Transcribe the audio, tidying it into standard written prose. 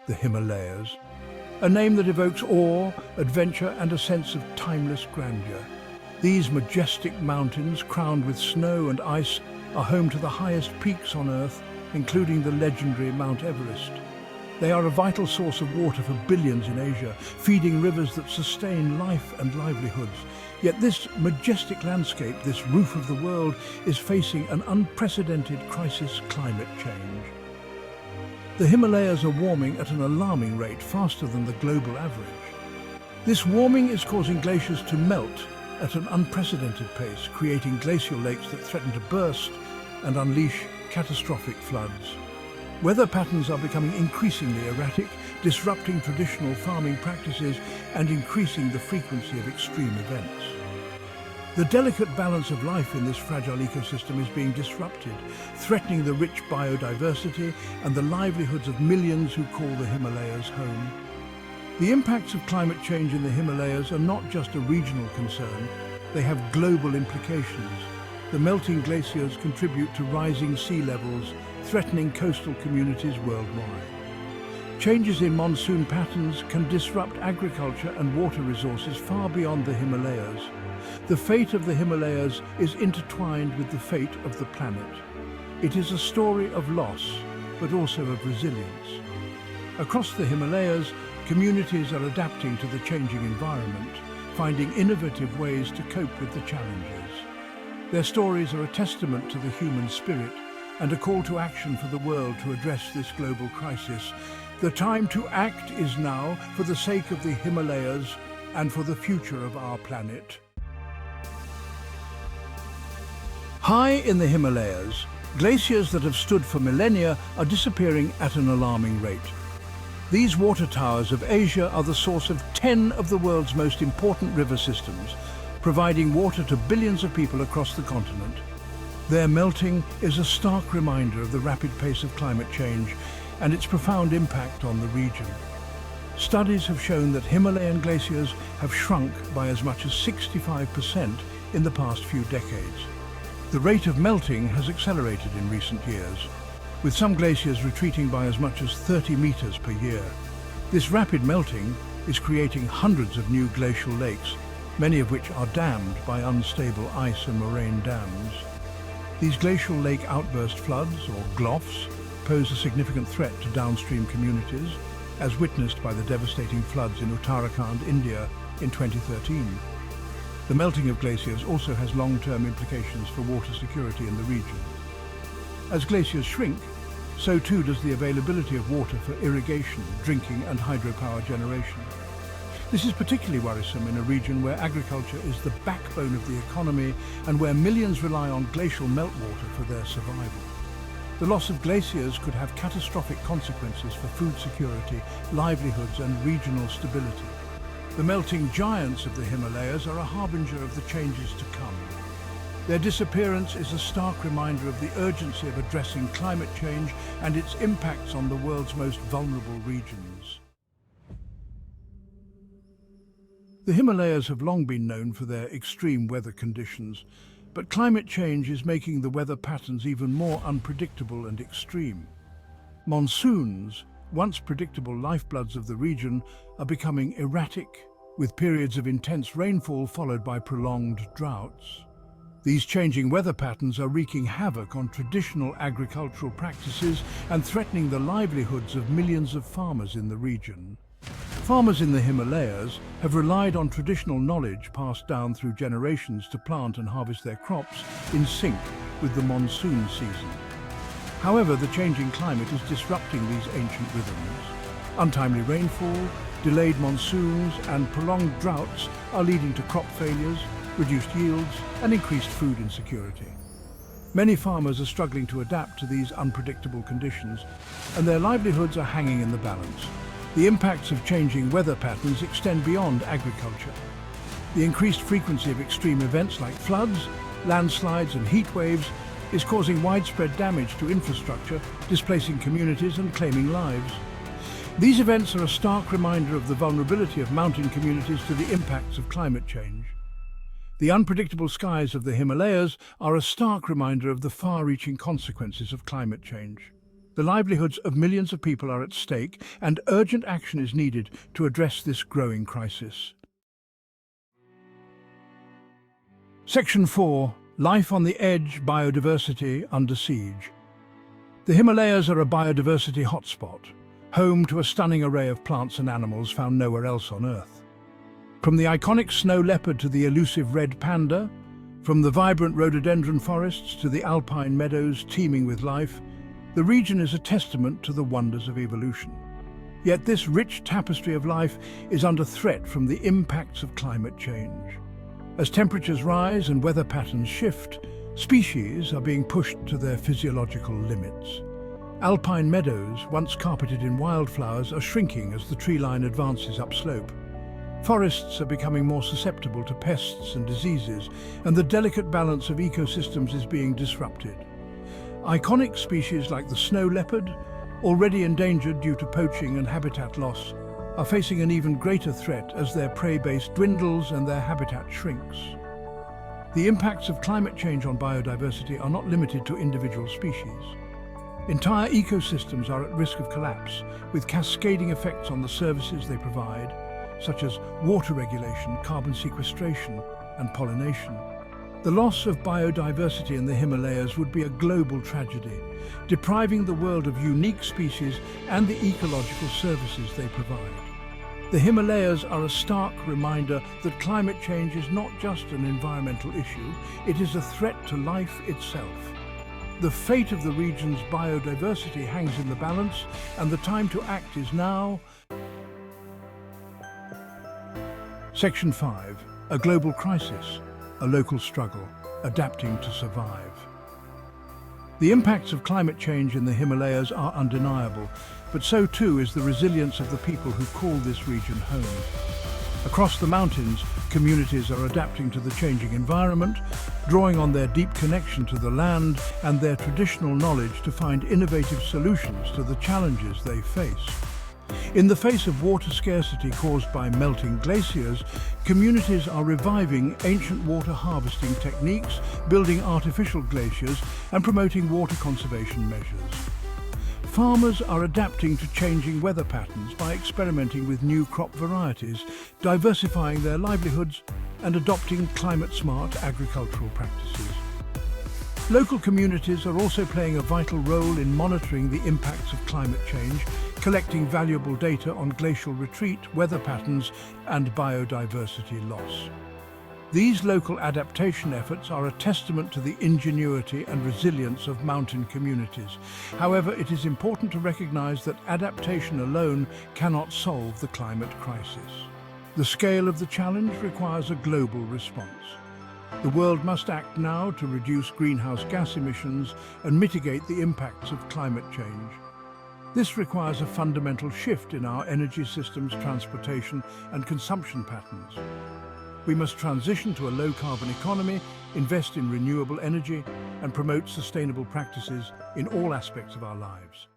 the Himalayas, a name that evokes awe, adventure, and a sense of timeless grandeur. These majestic mountains, crowned with snow and ice, are home to the highest peaks on Earth, including the legendary Mount Everest. They are a vital source of water for billions in Asia, feeding rivers that sustain life and livelihoods. Yet this majestic landscape, this roof of the world, is facing an unprecedented crisis: climate change. The Himalayas are warming at an alarming rate, faster than the global average. This warming is causing glaciers to melt at an unprecedented pace, creating glacial lakes that threaten to burst and unleash catastrophic floods. Weather patterns are becoming increasingly erratic, disrupting traditional farming practices and increasing the frequency of extreme events. The delicate balance of life in this fragile ecosystem is being disrupted, threatening the rich biodiversity and the livelihoods of millions who call the Himalayas home. The impacts of climate change in the Himalayas are not just a regional concern, they have global implications. The melting glaciers contribute to rising sea levels, threatening coastal communities worldwide. Changes in monsoon patterns can disrupt agriculture and water resources far beyond the Himalayas. The fate of the Himalayas is intertwined with the fate of the planet. It is a story of loss, but also of resilience. Across the Himalayas, communities are adapting to the changing environment, finding innovative ways to cope with the challenges. Their stories are a testament to the human spirit and a call to action for the world to address this global crisis. The time to act is now, for the sake of the Himalayas and for the future of our planet. High in the Himalayas, glaciers that have stood for millennia are disappearing at an alarming rate. These water towers of Asia are the source of 10 of the world's most important river systems, providing water to billions of people across the continent. Their melting is a stark reminder of the rapid pace of climate change and its profound impact on the region. Studies have shown that Himalayan glaciers have shrunk by as much as 65% in the past few decades. The rate of melting has accelerated in recent years, with some glaciers retreating by as much as 30 meters per year. This rapid melting is creating hundreds of new glacial lakes, many of which are dammed by unstable ice and moraine dams. These glacial lake outburst floods, or GLOFs, pose a significant threat to downstream communities, as witnessed by the devastating floods in Uttarakhand, India in 2013. The melting of glaciers also has long-term implications for water security in the region. As glaciers shrink, so too does the availability of water for irrigation, drinking and hydropower generation. This is particularly worrisome in a region where agriculture is the backbone of the economy and where millions rely on glacial meltwater for their survival. The loss of glaciers could have catastrophic consequences for food security, livelihoods and regional stability. The melting giants of the Himalayas are a harbinger of the changes to come. Their disappearance is a stark reminder of the urgency of addressing climate change and its impacts on the world's most vulnerable regions. The Himalayas have long been known for their extreme weather conditions, but climate change is making the weather patterns even more unpredictable and extreme. Monsoons, once predictable lifebloods of the region, are becoming erratic, with periods of intense rainfall followed by prolonged droughts. These changing weather patterns are wreaking havoc on traditional agricultural practices and threatening the livelihoods of millions of farmers in the region. Farmers in the Himalayas have relied on traditional knowledge passed down through generations to plant and harvest their crops in sync with the monsoon season. However, the changing climate is disrupting these ancient rhythms. Untimely rainfall, delayed monsoons and prolonged droughts are leading to crop failures, reduced yields and increased food insecurity. Many farmers are struggling to adapt to these unpredictable conditions, and their livelihoods are hanging in the balance. The impacts of changing weather patterns extend beyond agriculture. The increased frequency of extreme events like floods, landslides and heat waves is causing widespread damage to infrastructure, displacing communities and claiming lives. These events are a stark reminder of the vulnerability of mountain communities to the impacts of climate change. The unpredictable skies of the Himalayas are a stark reminder of the far-reaching consequences of climate change. The livelihoods of millions of people are at stake, and urgent action is needed to address this growing crisis. Section 4. Life on the Edge, Biodiversity Under Siege. The Himalayas are a biodiversity hotspot, home to a stunning array of plants and animals found nowhere else on Earth. From the iconic snow leopard to the elusive red panda, from the vibrant rhododendron forests to the alpine meadows teeming with life, the region is a testament to the wonders of evolution. Yet this rich tapestry of life is under threat from the impacts of climate change. As temperatures rise and weather patterns shift, species are being pushed to their physiological limits. Alpine meadows, once carpeted in wildflowers, are shrinking as the tree line advances upslope. Forests are becoming more susceptible to pests and diseases, and the delicate balance of ecosystems is being disrupted. Iconic species like the snow leopard, already endangered due to poaching and habitat loss, are facing an even greater threat as their prey base dwindles and their habitat shrinks. The impacts of climate change on biodiversity are not limited to individual species. Entire ecosystems are at risk of collapse, with cascading effects on the services they provide, such as water regulation, carbon sequestration, and pollination. The loss of biodiversity in the Himalayas would be a global tragedy, depriving the world of unique species and the ecological services they provide. The Himalayas are a stark reminder that climate change is not just an environmental issue, it is a threat to life itself. The fate of the region's biodiversity hangs in the balance, and the time to act is now. Section 5. A global crisis. A local struggle, adapting to survive. The impacts of climate change in the Himalayas are undeniable, but so too is the resilience of the people who call this region home. Across the mountains, communities are adapting to the changing environment, drawing on their deep connection to the land and their traditional knowledge to find innovative solutions to the challenges they face. In the face of water scarcity caused by melting glaciers, communities are reviving ancient water harvesting techniques, building artificial glaciers, and promoting water conservation measures. Farmers are adapting to changing weather patterns by experimenting with new crop varieties, diversifying their livelihoods, and adopting climate-smart agricultural practices. Local communities are also playing a vital role in monitoring the impacts of climate change, collecting valuable data on glacial retreat, weather patterns, and biodiversity loss. These local adaptation efforts are a testament to the ingenuity and resilience of mountain communities. However, it is important to recognize that adaptation alone cannot solve the climate crisis. The scale of the challenge requires a global response. The world must act now to reduce greenhouse gas emissions and mitigate the impacts of climate change. This requires a fundamental shift in our energy systems, transportation, and consumption patterns. We must transition to a low-carbon economy, invest in renewable energy, and promote sustainable practices in all aspects of our lives.